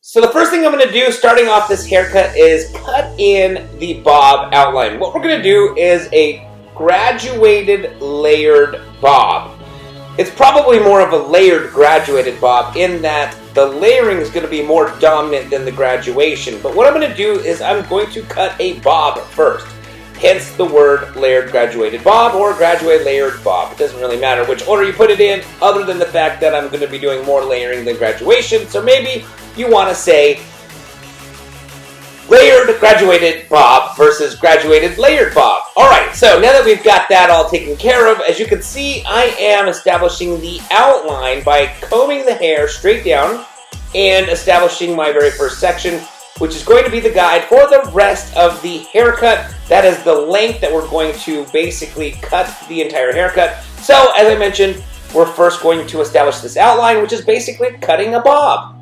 So the first thing I'm going to do starting off this haircut is cut in the bob outline. What we're going to do is a graduated layered bob. It's probably more of a layered graduated bob in that the layering is going to be more dominant than the graduation. But what I'm going to do is I'm going to cut a bob first. Hence the word layered graduated bob or graduated layered bob. It doesn't really matter which order you put it in, other than the fact that I'm going to be doing more layering than graduation. So maybe you want to say layered graduated bob versus graduated layered bob. Alright, so now that we've got that all taken care of, as you can see, I am establishing the outline by combing the hair straight down and establishing my very first section, which is going to be the guide for the rest of the haircut. That is the length that we're going to basically cut the entire haircut. So, as I mentioned, we're first going to establish this outline, which is basically cutting a bob.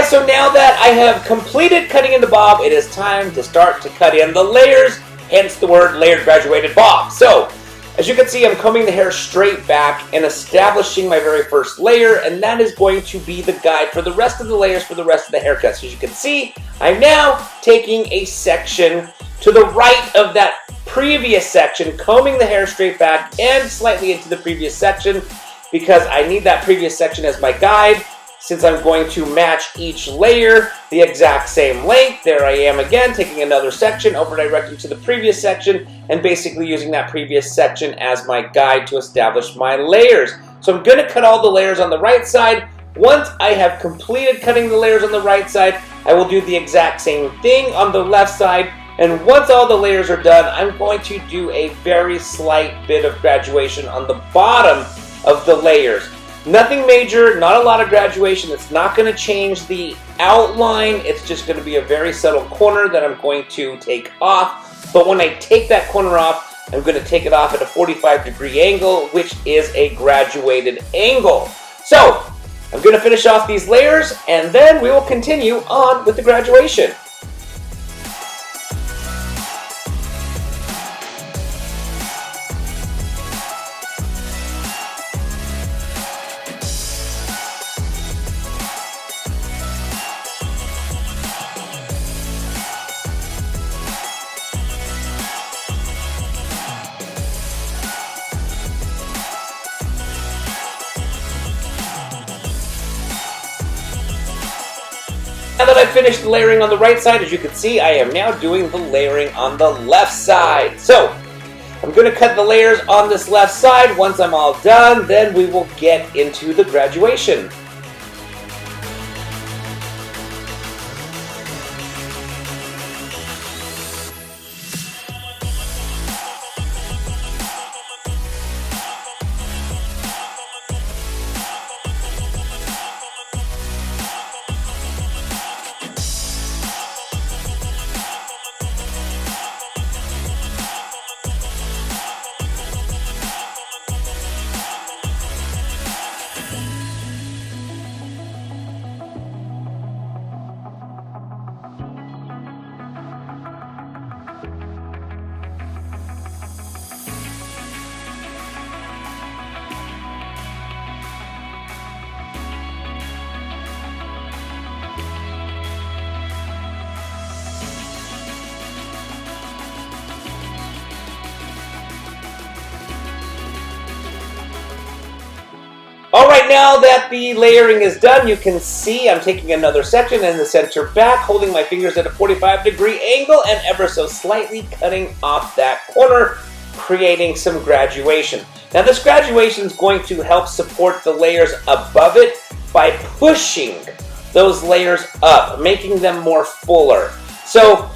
so now that I have completed cutting in the bob, it is time to start to cut in the layers, hence the word layered graduated bob. So, as you can see, I'm combing the hair straight back and establishing my very first layer, and that is going to be the guide for the rest of the layers for the rest of the haircut. So as you can see, I'm now taking a section to the right of that previous section, combing the hair straight back and slightly into the previous section because I need that previous section as my guide. Since I'm going to match each layer the exact same length, there I am again, taking another section, over-directing to the previous section, and basically using that previous section as my guide to establish my layers. So I'm going to cut all the layers on the right side. Once I have completed cutting the layers on the right side, I will do the exact same thing on the left side. And once all the layers are done, I'm going to do a very slight bit of graduation on the bottom of the layers. Nothing major, not a lot of graduation. It's not going to change the outline. It's just going to be a very subtle corner that I'm going to take off. But when I take that corner off, I'm going to take it off at a 45-degree angle, which is a graduated angle. So, I'm going to finish off these layers, and then we will continue on with the graduation. Now that I've finished the layering on the right side, as you can see, I am now doing the layering on the left side. So, I'm going to cut the layers on this left side. Once I'm all done, then we will get into the graduation. Alright, now that the layering is done, you can see I'm taking another section in the center back, holding my fingers at a 45-degree angle and ever so slightly cutting off that corner, creating some graduation. Now this graduation is going to help support the layers above it by pushing those layers up, making them more fuller. So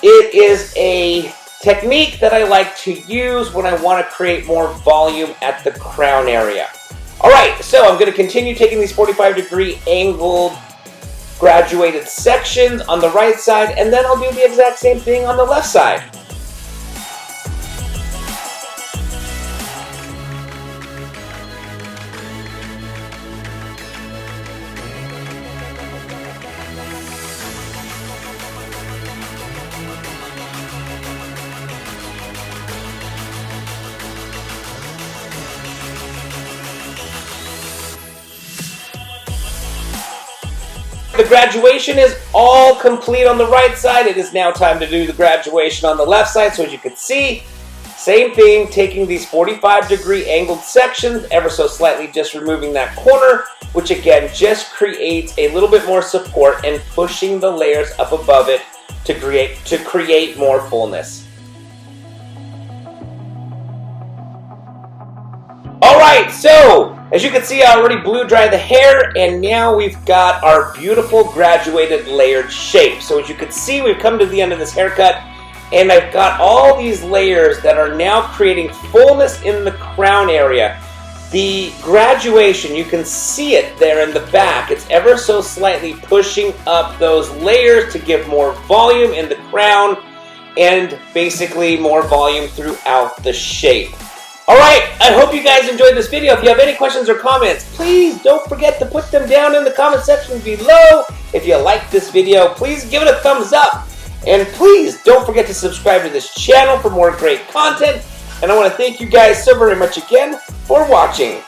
it is a technique that I like to use when I want to create more volume at the crown area. Alright, so I'm going to continue taking these 45-degree angled graduated sections on the right side, and then I'll do the exact same thing on the left side. The graduation is all complete on the right side. It is now time to do the graduation on the left side. So as you can see, same thing, taking these 45-degree angled sections, ever so slightly just removing that corner, which again just creates a little bit more support and pushing the layers up above it to create more fullness. Alright, so as you can see, I already blew dry the hair, and now we've got our beautiful graduated layered shape. So as you can see, we've come to the end of this haircut, and I've got all these layers that are now creating fullness in the crown area. The graduation, you can see it there in the back. It's ever so slightly pushing up those layers to give more volume in the crown and basically more volume throughout the shape. Alright, I hope you guys enjoyed this video. If you have any questions or comments, please don't forget to put them down in the comment section below. If you liked this video, please give it a thumbs up. And please don't forget to subscribe to this channel for more great content. And I want to thank you guys so very much again for watching.